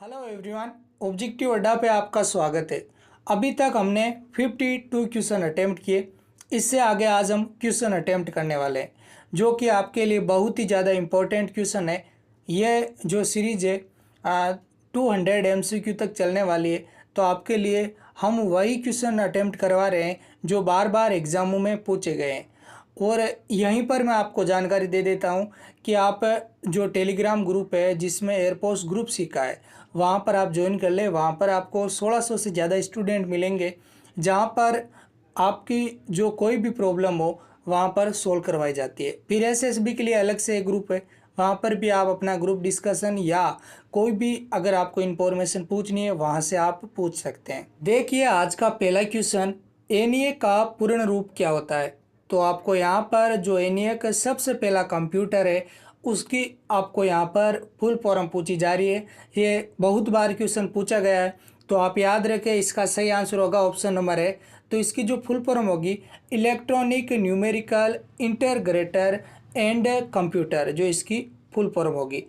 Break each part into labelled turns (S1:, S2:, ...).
S1: Hello everyone, objective अड्डा पे आपका स्वागत है। अभी तक हमने 52 क्वेश्चन अटेम्प्ट किए। इससे आगे आज हम क्वेश्चन अटेम्प्ट करने वाले हैं, जो कि आपके लिए बहुत ही ज़्यादा इम्पोर्टेंट क्वेश्चन है। यह जो सीरीज है 200 MCQ तक चलने वाली है। तो आपके लिए हम वही क्वेश्चन अटेम्प्ट करवा रहे हैं जो बार बार एग्ज़ामों में पूछे गए हैं। और यहीं पर मैं आपको जानकारी दे देता हूं कि आप जो टेलीग्राम ग्रुप है जिसमें एयरपोस्ट ग्रुप सीखा है, वहां पर आप ज्वाइन कर ले। वहां पर आपको 1600 से ज़्यादा स्टूडेंट मिलेंगे, जहां पर आपकी जो कोई भी प्रॉब्लम हो वहां पर सोल्व करवाई जाती है। फिर एसएसबी के लिए अलग से एक ग्रुप है, वहां पर भी आप अपना ग्रुप डिस्कशन या कोई भी अगर आपको इन्फॉर्मेशन पूछनी है वहां से आप पूछ सकते हैं। देखिए आज का पहला क्वेश्चन, एनईए का पूर्ण रूप क्या होता है। तो आपको यहाँ पर जो एनईए का सबसे पहला कंप्यूटर है उसकी आपको यहाँ पर फुल फॉर्म पूछी जा रही है। ये बहुत बार क्वेश्चन पूछा गया है, तो आप याद रखें इसका सही आंसर होगा ऑप्शन नंबर है। तो इसकी जो फुल फॉर्म होगी electronic numerical integrator and computer, जो इसकी फुल फॉर्म होगी।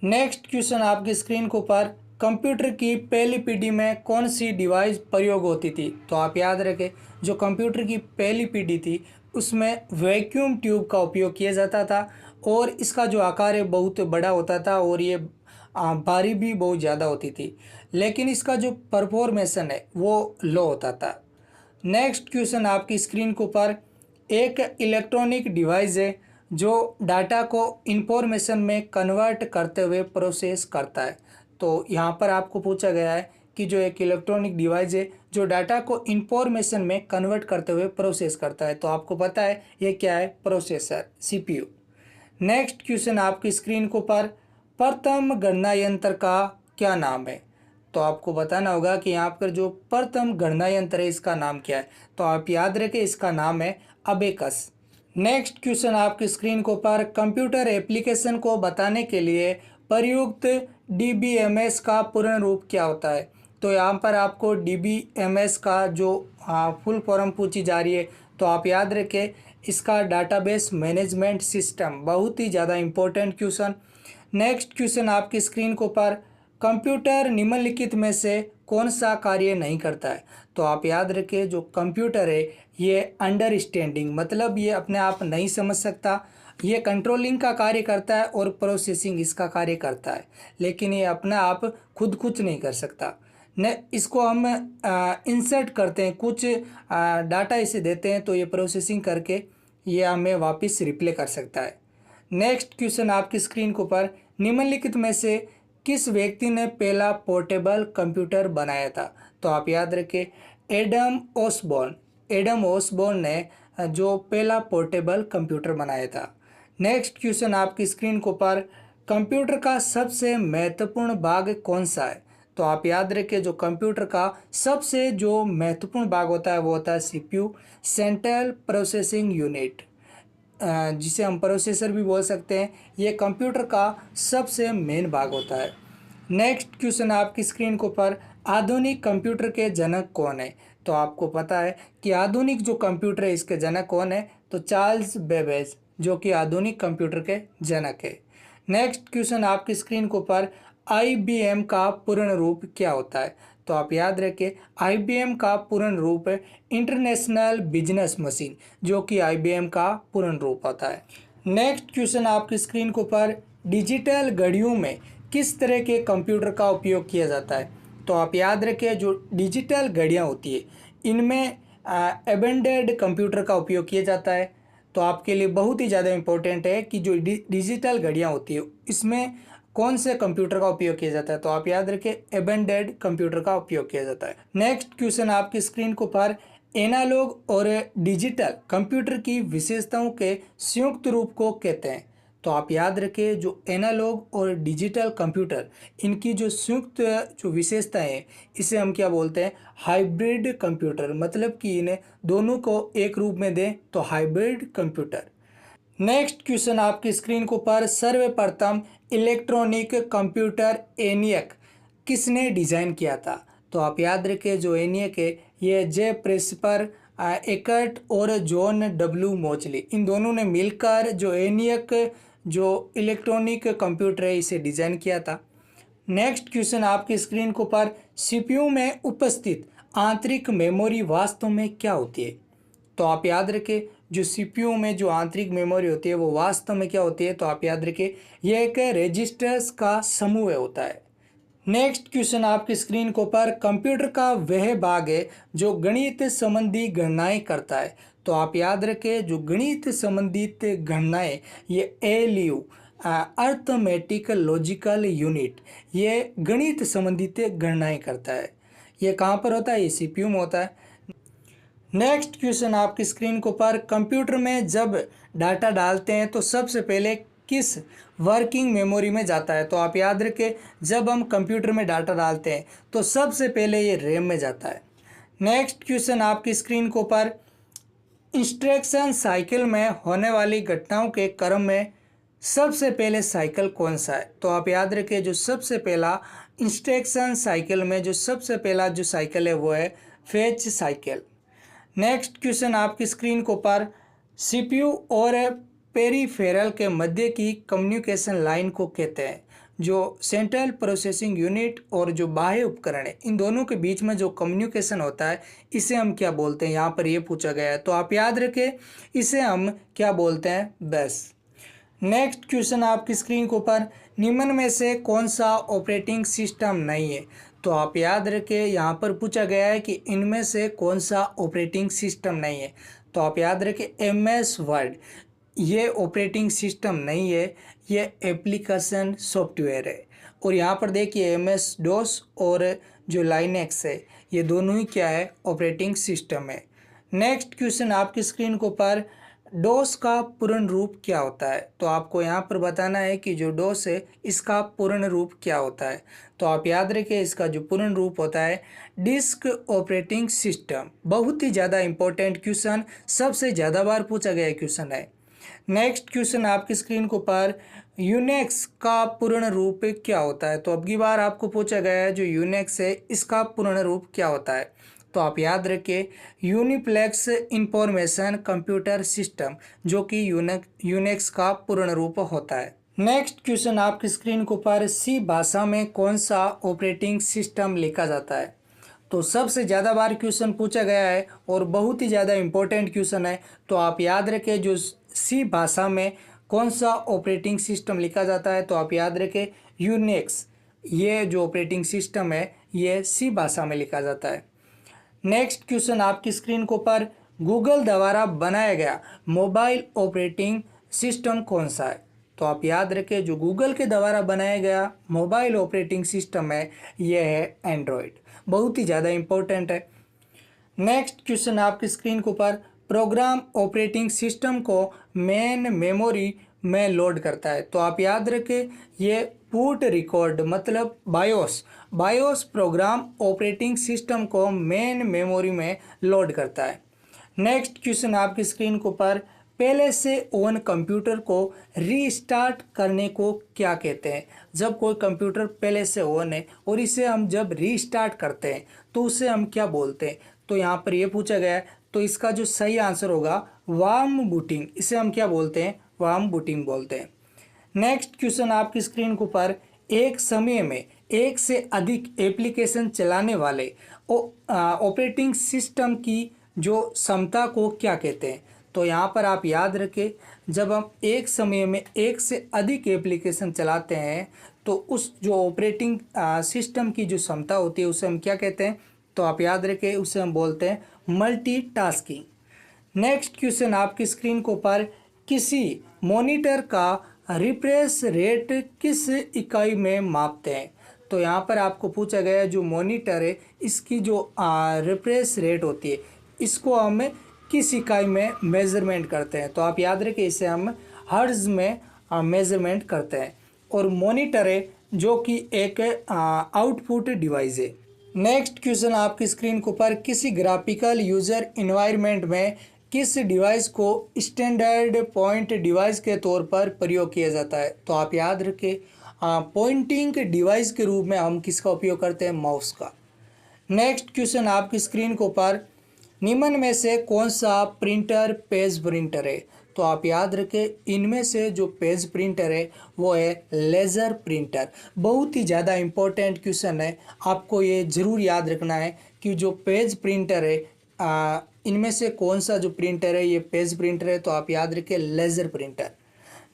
S1: नेक्स्ट क्वेश्चन आपकी स्क्रीन के ऊपर, कंप्यूटर की पहली पीढ़ी में कौन सी डिवाइस प्रयोग होती थी। तो आप याद रखें जो कंप्यूटर की पहली पीढ़ी थी उसमें वैक्यूम ट्यूब का उपयोग किया जाता था, और इसका जो आकार है बहुत बड़ा होता था और ये भारी भी बहुत ज़्यादा होती थी, लेकिन इसका जो परफॉर्मेशन है वो लो होता था। नेक्स्ट क्वेश्चन आपकी स्क्रीन के ऊपर, एक इलेक्ट्रॉनिक डिवाइस है जो डाटा को इंफॉर्मेशन में कन्वर्ट करते हुए प्रोसेस करता है। तो यहाँ पर आपको पूछा गया है कि जो एक इलेक्ट्रॉनिक डिवाइस है जो डाटा को इंफॉर्मेशन में कन्वर्ट करते हुए प्रोसेस करता है, तो आपको पता है ये क्या है, प्रोसेसर, सीपीयू। नेक्स्ट क्वेश्चन आपकी स्क्रीन के ऊपर, प्रथम गणना यंत्र का क्या नाम है। तो आपको बताना होगा कि यहाँ पर जो प्रथम गणना यंत्र है इसका नाम क्या है। तो आप याद रखें इसका नाम है अबेकस। नेक्स्ट क्वेश्चन आपकी स्क्रीन के ऊपर, कंप्यूटर एप्लीकेशन को बताने के लिए प्रयुक्त डीबीएमएस का पूर्ण रूप क्या होता है। तो यहाँ पर आपको डीबीएमएस का जो फुल फॉर्म पूछी जा रही है, तो आप याद रखें इसका डाटाबेस मैनेजमेंट सिस्टम। बहुत ही ज़्यादा इम्पोर्टेंट क्वेश्चन। नेक्स्ट क्वेश्चन आपकी स्क्रीन के ऊपर, कंप्यूटर निम्नलिखित में से कौन सा कार्य नहीं करता है। तो आप याद रखें जो कंप्यूटर है ये अंडरस्टैंडिंग, मतलब ये अपने आप नहीं समझ सकता, ये कंट्रोलिंग का कार्य करता है और प्रोसेसिंग इसका कार्य करता है, लेकिन ये अपने आप खुद कुछ नहीं कर सकता। न इसको हम इंसर्ट करते हैं, कुछ डाटा इसे देते हैं तो ये प्रोसेसिंग करके ये हमें वापस रिप्ले कर सकता है। नेक्स्ट क्वेश्चन आपकी स्क्रीन के ऊपर, निम्नलिखित में से किस व्यक्ति ने पहला पोर्टेबल कंप्यूटर बनाया था। तो आप याद रखें एडम ऑसबॉर्न। एडम ऑसबॉर्न ने जो पहला पोर्टेबल कंप्यूटर बनाया था। नेक्स्ट क्वेश्चन आपकी स्क्रीन के ऊपर, कंप्यूटर का सबसे महत्वपूर्ण भाग कौन सा है। तो आप याद रखें जो कंप्यूटर का सबसे जो महत्वपूर्ण भाग होता है वो होता है सीपीयू, सेंट्रल प्रोसेसिंग यूनिट, जिसे हम प्रोसेसर भी बोल सकते हैं। ये कंप्यूटर का सबसे मेन भाग होता है। नेक्स्ट क्वेश्चन आपकी स्क्रीन के ऊपर, आधुनिक कंप्यूटर के जनक कौन है। तो आपको पता है कि आधुनिक जो कंप्यूटर है इसके जनक कौन है, तो चार्ल्स बेबेज, जो कि आधुनिक कंप्यूटर के जनक है। नेक्स्ट क्वेश्चन आपकी स्क्रीन के ऊपर, आईबीएम का पूर्ण रूप क्या होता है। तो आप याद रखें आईबीएम का पूर्ण रूप है इंटरनेशनल बिजनेस मशीन, जो कि आईबीएम का पूर्ण रूप होता है। नेक्स्ट क्वेश्चन आपकी स्क्रीन के ऊपर, डिजिटल घड़ियों में किस तरह के कंप्यूटर का उपयोग किया जाता है। तो आप याद रखें जो डिजिटल घड़ियाँ होती है इनमें एम्बेडेड कंप्यूटर का उपयोग किया जाता है। तो आपके लिए बहुत ही ज़्यादा इम्पोर्टेंट है कि जो डिजिटल घड़ियाँ होती है इसमें कौन से कंप्यूटर का उपयोग किया जाता है। तो आप याद रखें एम्बेडेड कंप्यूटर का उपयोग किया जाता है। नेक्स्ट क्वेश्चन आपकी स्क्रीन के ऊपर, एनालॉग और डिजिटल कंप्यूटर की विशेषताओं के संयुक्त रूप को कहते हैं। तो आप याद रखें जो एनालॉग और डिजिटल कंप्यूटर इनकी जो संयुक्त जो विशेषताएं हैं इसे हम क्या बोलते हैं, हाइब्रिड कंप्यूटर, मतलब कि इन्हें दोनों को एक रूप में दें तो हाइब्रिड कंप्यूटर। नेक्स्ट क्वेश्चन आपकी स्क्रीन के ऊपर, सर्वप्रथम इलेक्ट्रॉनिक कंप्यूटर एनियक किसने डिज़ाइन किया था। तो आप याद रखें जो एनियक है ये जे प्रेस्पर एकर्ट और जॉन डब्ल्यू मोचली, इन दोनों ने मिलकर जो एनियक जो इलेक्ट्रॉनिक कंप्यूटर है इसे डिज़ाइन किया था। नेक्स्ट क्वेश्चन आपकी स्क्रीन के ऊपर, सीपीयू में उपस्थित आंतरिक मेमोरी वास्तव में क्या होती है? तो आप याद रखें, जो सीपीयू में जो आंतरिक मेमोरी होती है वो वास्तव में क्या होती है? तो आप याद रखें, यह एक रजिस्टर्स का समूह होता है। नेक्स्ट क्वेश्चन आपकी स्क्रीन के ऊपर, कंप्यूटर का वह भाग है जो गणित संबंधी गणनाएं करता है। तो आप याद रखें, जो गणित संबंधित गणनाएं, ये एलयू अर्थमेटिकल लॉजिकल यूनिट, ये गणित संबंधित गणनाएं करता है। ये कहाँ पर होता है? ये सीपीयू में होता है। नेक्स्ट क्वेश्चन आपकी स्क्रीन के ऊपर, कंप्यूटर में जब डाटा डालते हैं तो सबसे पहले किस वर्किंग मेमोरी में जाता है? तो आप याद रखें, जब हम कंप्यूटर में डाटा डालते हैं तो सबसे पहले ये रैम में जाता है। नेक्स्ट क्वेश्चन आपकी स्क्रीन के ऊपर, इंस्ट्रक्शन साइकिल में होने वाली घटनाओं के क्रम में सबसे पहले साइकिल कौन सा है? तो आप याद रखें, जो सबसे पहला इंस्ट्रक्शन साइकिल में जो सबसे पहला जो साइकिल है वो है फेच साइकिल। नेक्स्ट क्वेश्चन आपकी स्क्रीन के ऊपर, सीपीयू और पेरीफेरल के मध्य की कम्युनिकेशन लाइन को कहते हैं। जो सेंट्रल प्रोसेसिंग यूनिट और जो बाह्य उपकरण है, इन दोनों के बीच में जो कम्युनिकेशन होता है इसे हम क्या बोलते हैं? यहाँ पर ये पूछा गया है, तो आप याद रखें, इसे हम क्या बोलते हैं? बस। नेक्स्ट क्वेश्चन आपकी स्क्रीन के ऊपर, निम्न में से कौन सा ऑपरेटिंग सिस्टम नहीं है? तो आप याद रखें, यहाँ पर पूछा गया है कि इनमें से कौन सा ऑपरेटिंग सिस्टम नहीं है। तो आप याद रखें, एमएस वर्ड ये ऑपरेटिंग सिस्टम नहीं है, ये एप्लीकेशन सॉफ्टवेयर है। और यहाँ पर देखिए, एमएस डोस और जो लाइनेक्स है, ये दोनों ही क्या है? ऑपरेटिंग सिस्टम है। नेक्स्ट क्वेश्चन आपकी स्क्रीन के ऊपर, डोस का पूर्ण रूप क्या होता है? तो आपको यहाँ पर बताना है कि जो डोस है इसका पूर्ण रूप क्या होता है। तो आप याद रखें, इसका जो पूर्ण रूप होता है डिस्क ऑपरेटिंग सिस्टम। बहुत ही ज़्यादा इंपॉर्टेंट क्वेश्चन, सबसे ज़्यादा बार पूछा गया क्वेश्चन है। नेक्स्ट क्वेश्चन आपकी स्क्रीन के ऊपर, यूनिक्स का पूर्ण रूप क्या होता है? तो अब की बार आपको पूछा गया है, जो यूनिक्स है इसका पूर्ण रूप क्या होता है? तो आप याद रखिए, यूनिप्लेक्स इंफॉर्मेशन कंप्यूटर सिस्टम, जो कि यूनिक्स का पूर्ण रूप होता है। नेक्स्ट क्वेश्चन आपकी स्क्रीन के ऊपर, सी भाषा में कौन सा ऑपरेटिंग सिस्टम लिखा जाता है? तो सबसे ज़्यादा बार क्वेश्चन पूछा गया है और बहुत ही ज़्यादा इंपॉर्टेंट क्वेश्चन है। तो आप याद रखें, जो सी भाषा में कौन सा ऑपरेटिंग सिस्टम लिखा जाता है? तो आप याद रखें, यूनिक्स, ये जो ऑपरेटिंग सिस्टम है ये सी भाषा में लिखा जाता है। नेक्स्ट क्वेश्चन आपकी स्क्रीन के ऊपर, गूगल द्वारा बनाया गया मोबाइल ऑपरेटिंग सिस्टम कौन सा है? तो आप याद रखें, जो गूगल के द्वारा बनाया गया मोबाइल ऑपरेटिंग सिस्टम है यह है एंड्रॉयड। बहुत ही ज़्यादा इंपॉर्टेंट है। नेक्स्ट क्वेश्चन आपकी स्क्रीन के ऊपर, प्रोग्राम ऑपरेटिंग सिस्टम को मेन मेमोरी में लोड करता है। तो आप याद रखें, ये बूट रिकॉर्ड मतलब बायोस प्रोग्राम ऑपरेटिंग सिस्टम को मेन मेमोरी में लोड करता है। नेक्स्ट क्वेश्चन आपकी स्क्रीन के ऊपर, पहले से ऑन कंप्यूटर को रीस्टार्ट करने को क्या कहते हैं? जब कोई कंप्यूटर पहले से ऑन है और इसे हम जब रीस्टार्ट करते हैं तो उसे हम क्या बोलते हैं? तो यहाँ पर ये पूछा गया है, तो इसका जो सही आंसर होगा वार्म बूटिंग। इसे हम क्या बोलते हैं? वार्म बूटिंग बोलते हैं। नेक्स्ट क्वेश्चन आपकी स्क्रीन के ऊपर, एक समय में एक से अधिक एप्लीकेशन चलाने वाले ऑपरेटिंग सिस्टम की जो क्षमता को क्या कहते हैं? तो यहाँ पर आप याद रखें, जब हम एक समय में एक से अधिक एप्लीकेशन चलाते हैं तो उस जो ऑपरेटिंग सिस्टम की जो क्षमता होती है उसे हम क्या कहते हैं? तो आप याद रखें, उसे हम बोलते हैं मल्टीटास्किंग। नेक्स्ट क्वेश्चन आपकी स्क्रीन के ऊपर, किसी मॉनिटर का रिफ्रेश रेट किस इकाई में मापते हैं? तो यहाँ पर आपको पूछा गया है, जो मॉनिटर है इसकी जो रिफ्रेश रेट होती है इसको हम किस इकाई में मेज़रमेंट करते हैं? तो आप याद रखें, इसे हम हर्ट्ज में मेज़रमेंट करते हैं। और मॉनिटर है जो कि एक आउटपुट डिवाइस है। नेक्स्ट क्वेश्चन आपकी स्क्रीन के ऊपर, किसी ग्राफिकल यूज़र इन्वायरमेंट में किस डिवाइस को स्टैंडर्ड पॉइंट डिवाइस के तौर पर प्रयोग किया जाता है? तो आप याद रखें, पॉइंटिंग डिवाइस के रूप में हम किसका उपयोग करते हैं? माउस का। नेक्स्ट क्वेश्चन आपकी स्क्रीन के ऊपर, निम्न में से कौन सा प्रिंटर पेज प्रिंटर है? तो आप याद रखें इनमें से जो पेज प्रिंटर है वो है लेज़र प्रिंटर। बहुत ही ज़्यादा इम्पोर्टेंट क्वेश्चन है, आपको ये ज़रूर याद रखना है कि जो पेज प्रिंटर है इनमें से कौन सा जो प्रिंटर है ये पेज प्रिंटर है, तो आप याद रखें लेज़र प्रिंटर।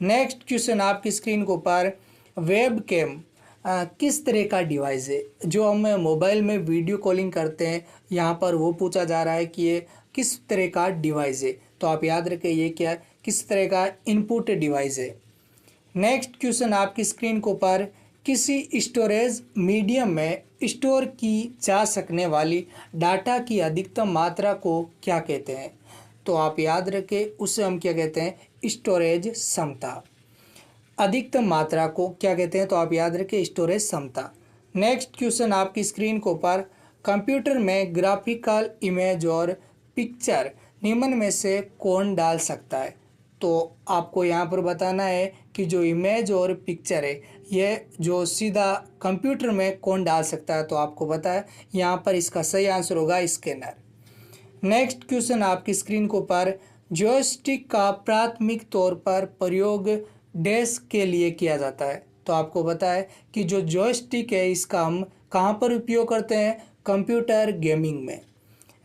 S1: नेक्स्ट क्वेश्चन आपकी स्क्रीन के ऊपर, वेब कैम किस तरह का डिवाइस है? जो हम मोबाइल में वीडियो कॉलिंग करते हैं यहाँ पर वो पूछा जा रहा है कि ये किस तरह का डिवाइस है, तो आप याद रखें ये क्या है, किस तरह का इनपुट डिवाइस है। नेक्स्ट क्वेश्चन आपकी स्क्रीन के ऊपर, किसी स्टोरेज मीडियम में स्टोर की जा सकने वाली डाटा की अधिकतम मात्रा को क्या कहते हैं? तो आप याद रखें उसे हम क्या कहते हैं, स्टोरेज क्षमता। अधिकतम मात्रा को क्या कहते हैं, तो आप याद रखें स्टोरेज क्षमता। नेक्स्ट क्वेश्चन आपकी स्क्रीन के ऊपर, कंप्यूटर में ग्राफिकल इमेज और पिक्चर निम्न में से कौन डाल सकता है? तो आपको यहाँ पर बताना है कि जो इमेज और पिक्चर है ये जो सीधा कंप्यूटर में कौन डाल सकता है, तो आपको पता है यहाँ पर इसका सही आंसर होगा स्कैनर। नेक्स्ट क्वेश्चन आपकी स्क्रीन के ऊपर, जॉयस्टिक का प्राथमिक तौर पर प्रयोग डेस्क के लिए किया जाता है? तो आपको पता है कि जो जॉयस्टिक है इसका हम कहाँ पर उपयोग करते हैं, कंप्यूटर गेमिंग में।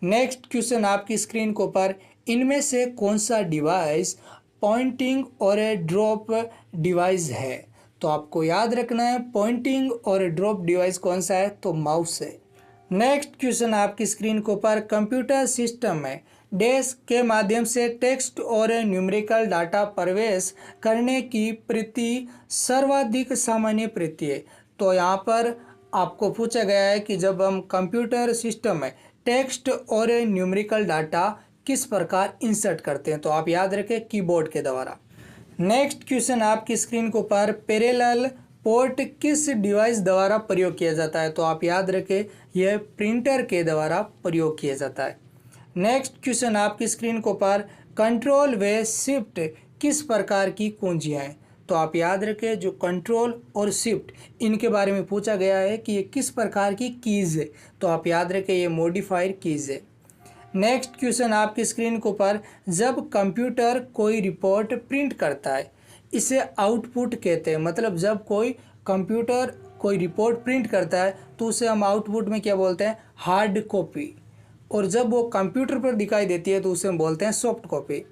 S1: नेक्स्ट क्वेश्चन आपकी स्क्रीन के ऊपर, इनमें से कौन सा डिवाइस पॉइंटिंग और ड्रॉप डिवाइस है? तो आपको याद रखना है पॉइंटिंग और ड्रॉप डिवाइस कौन सा है, तो माउस है। नेक्स्ट क्वेश्चन आपकी स्क्रीन के ऊपर, कंप्यूटर सिस्टम में डेस्क के माध्यम से टेक्स्ट और न्यूमेरिकल डाटा प्रवेश करने की प्रति सर्वाधिक सामान्य प्रति है? तो यहाँ पर आपको पूछा गया है कि जब हम कंप्यूटर सिस्टम में टेक्स्ट और न्यूमेरिकल डाटा किस प्रकार इंसर्ट करते हैं, तो आप याद रखें कीबोर्ड के द्वारा। नेक्स्ट क्वेश्चन आपकी स्क्रीन के ऊपर, पैरेलल पोर्ट किस डिवाइस द्वारा प्रयोग किया जाता है? तो आप याद रखें यह प्रिंटर के द्वारा प्रयोग किया जाता है। नेक्स्ट क्वेश्चन आपकी स्क्रीन के ऊपर, कंट्रोल व शिफ्ट किस प्रकार की कुंजियाँ हैं? तो आप याद रखें जो कंट्रोल और शिफ्ट इनके बारे में पूछा गया है कि ये किस प्रकार की कीज़ है, तो आप याद रखें ये मॉडिफायर कीज़ है। नेक्स्ट क्वेश्चन आपकी स्क्रीन के ऊपर, जब कंप्यूटर कोई रिपोर्ट प्रिंट करता है इसे आउटपुट कहते हैं। मतलब जब कोई कंप्यूटर कोई रिपोर्ट प्रिंट करता है तो उसे हम आउटपुट में क्या बोलते हैं, हार्ड कॉपी, और जब वो कंप्यूटर पर दिखाई देती है तो उसे हम बोलते हैं सॉफ्ट कॉपी।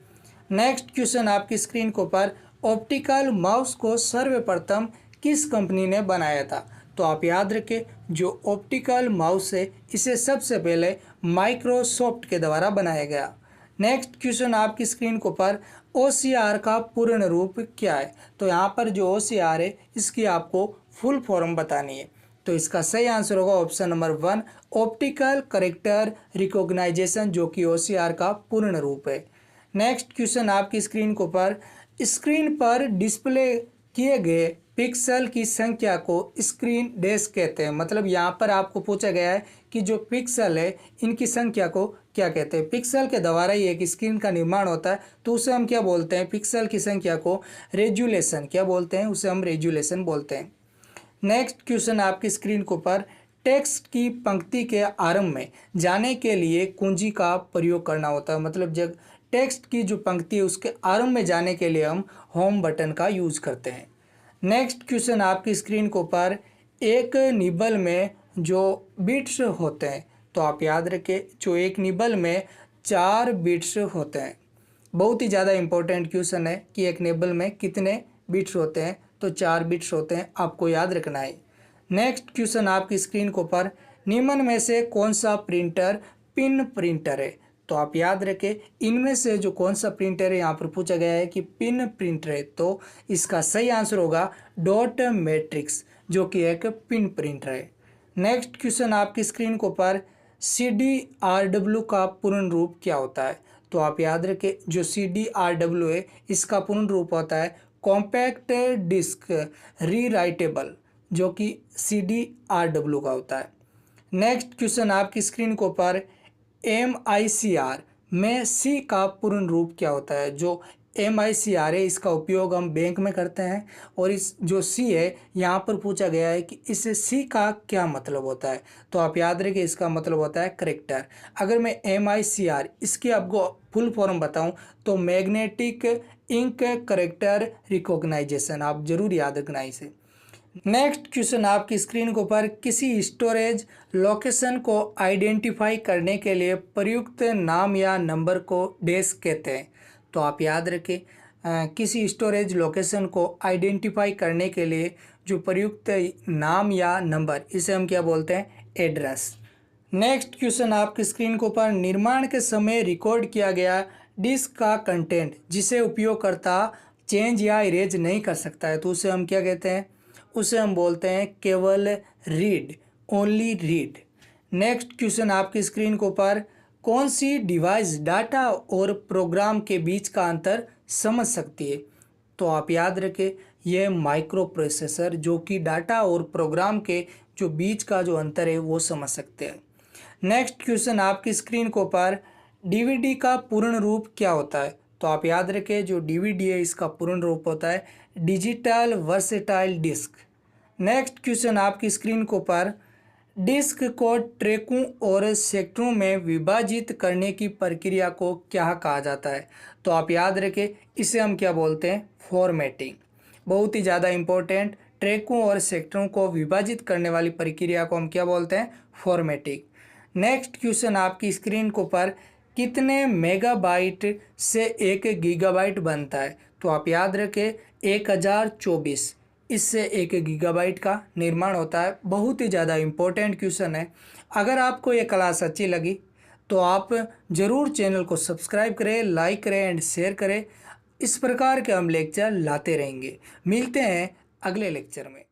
S1: नेक्स्ट क्वेश्चन आपकी स्क्रीन के ऊपर, ऑप्टिकल माउस को सर्वप्रथम किस कंपनी ने बनाया था? तो आप याद रखें जो ऑप्टिकल माउस है इसे सबसे पहले माइक्रोसॉफ्ट के द्वारा बनाया गया। नेक्स्ट क्वेश्चन आपकी स्क्रीन के ऊपर, OCR का पूर्ण रूप क्या है? तो यहाँ पर जो OCR है इसकी आपको फुल फॉर्म बतानी है, तो इसका सही आंसर होगा option number 1, optical character recognisation, जो कि OCR का पूर्ण रूप है। नेक्स्ट क्वेश्चन आपकी स्क्रीन के ऊपर, स्क्रीन पर डिस्प्ले किए गए पिक्सल की संख्या को स्क्रीन डैश कहते हैं। मतलब यहाँ पर आपको पूछा गया है कि जो पिक्सल है इनकी संख्या को क्या कहते हैं? पिक्सल के द्वारा ही एक स्क्रीन का निर्माण होता है, तो उसे हम क्या बोलते हैं, पिक्सल की संख्या को रेजुलेशन क्या बोलते हैं, उसे हम रेजुलेशन बोलते हैं। नेक्स्ट क्वेश्चन आपकी स्क्रीन के ऊपर, टेक्स्ट की पंक्ति के आरंभ में जाने के लिए कुंजी का प्रयोग करना होता है। मतलब जब टेक्स्ट की जो पंक्ति है उसके आरंभ में जाने के लिए हम होम बटन का यूज करते हैं। नेक्स्ट क्वेश्चन आपकी स्क्रीन के ऊपर, एक निबल में जो बिट्स होते हैं, तो आप याद रखें जो एक निबल में 4 बिट्स होते हैं। बहुत ही ज़्यादा इंपॉर्टेंट क्वेश्चन है कि एक निबल में कितने बिट्स होते हैं, तो 4 बिट्स होते हैं, आपको याद रखना है। नेक्स्ट क्वेश्चन आपकी स्क्रीन के ऊपर, निम्न में से कौन सा प्रिंटर पिन प्रिंटर है? तो आप याद रखें इनमें से जो कौन सा प्रिंटर है यहाँ पर पूछा गया है कि पिन प्रिंटर है, तो इसका सही आंसर होगा डॉट मैट्रिक्स, जो कि एक पिन प्रिंटर है। नेक्स्ट क्वेश्चन आपकी स्क्रीन के ऊपर, CDRW का पूर्ण रूप क्या होता है? तो आप याद रखें जो CDRW है इसका पूर्ण रूप होता है कॉम्पैक्ट डिस्क रीराइटेबल, जो कि CDRW का होता है। नेक्स्ट क्वेश्चन आपकी स्क्रीन के ऊपर, MICR में C का पूर्ण रूप क्या होता है? जो MICRA इसका उपयोग हम बैंक में करते हैं। और इस जो C है यहाँ पर पूछा गया है कि इस C का क्या मतलब होता है, तो आप याद रखिए इसका मतलब होता है करेक्टर। अगर मैं MICR इसकी आपको फुल फॉर्म बताऊं तो मैग्नेटिक इंक करेक्टर रिकॉग्नाइजेशन, आप जरूर याद रखना इसे। नेक्स्ट क्वेश्चन आपकी स्क्रीन के ऊपर, किसी स्टोरेज लोकेशन को आइडेंटिफाई करने के लिए प्रयुक्त नाम या नंबर को डैश कहते हैं, तो आप याद रखें किसी स्टोरेज लोकेशन को आइडेंटिफाई करने के लिए जो प्रयुक्त नाम या नंबर, इसे हम क्या बोलते हैं, एड्रेस। नेक्स्ट क्वेश्चन आपकी स्क्रीन के ऊपर, निर्माण के समय रिकॉर्ड किया गया डिस्क का कंटेंट जिसे उपयोगकर्ता चेंज या इरेज नहीं कर सकता है, तो उसे हम क्या कहते हैं, उसे हम बोलते हैं केवल read, only read. Next question आपकी स्क्रीन के ऊपर, कौन सी डिवाइस डाटा और प्रोग्राम के बीच का अंतर समझ सकती है, तो आप याद रखें यह माइक्रो प्रोसेसर जो कि डाटा और प्रोग्राम के जो बीच का जो अंतर है वो समझ सकते हैं। नेक्स्ट क्वेश्चन आपकी स्क्रीन के ऊपर, DVD का पूर्ण रूप क्या होता है, तो आप याद रखें जो DVD है इसका पूर्ण रूप होता है digital versatile disc. Next question आपकी स्क्रीन के ऊपर, डिस्क को ट्रैकों और सेक्टरों में विभाजित करने की प्रक्रिया को क्या कहा जाता है, तो आप याद रखें इसे हम क्या बोलते हैं, फॉर्मेटिंग। बहुत ही ज़्यादा इंपॉर्टेंट, ट्रैकों और सेक्टरों को विभाजित करने वाली प्रक्रिया को हम क्या बोलते हैं, फॉर्मेटिंग। नेक्स्ट क्वेश्चन आपकी स्क्रीन के ऊपर, कितने मेगाबाइट से 1 गीगाबाइट बनता है, तो आप याद रखें 1024, इससे 1 गीगाबाइट का निर्माण होता है। बहुत ही ज़्यादा इम्पोर्टेंट क्वेश्चन है। अगर आपको ये क्लास अच्छी लगी तो आप ज़रूर चैनल को सब्सक्राइब करें, लाइक करें एंड शेयर करें। इस प्रकार के हम लेक्चर लाते रहेंगे। मिलते हैं अगले लेक्चर में।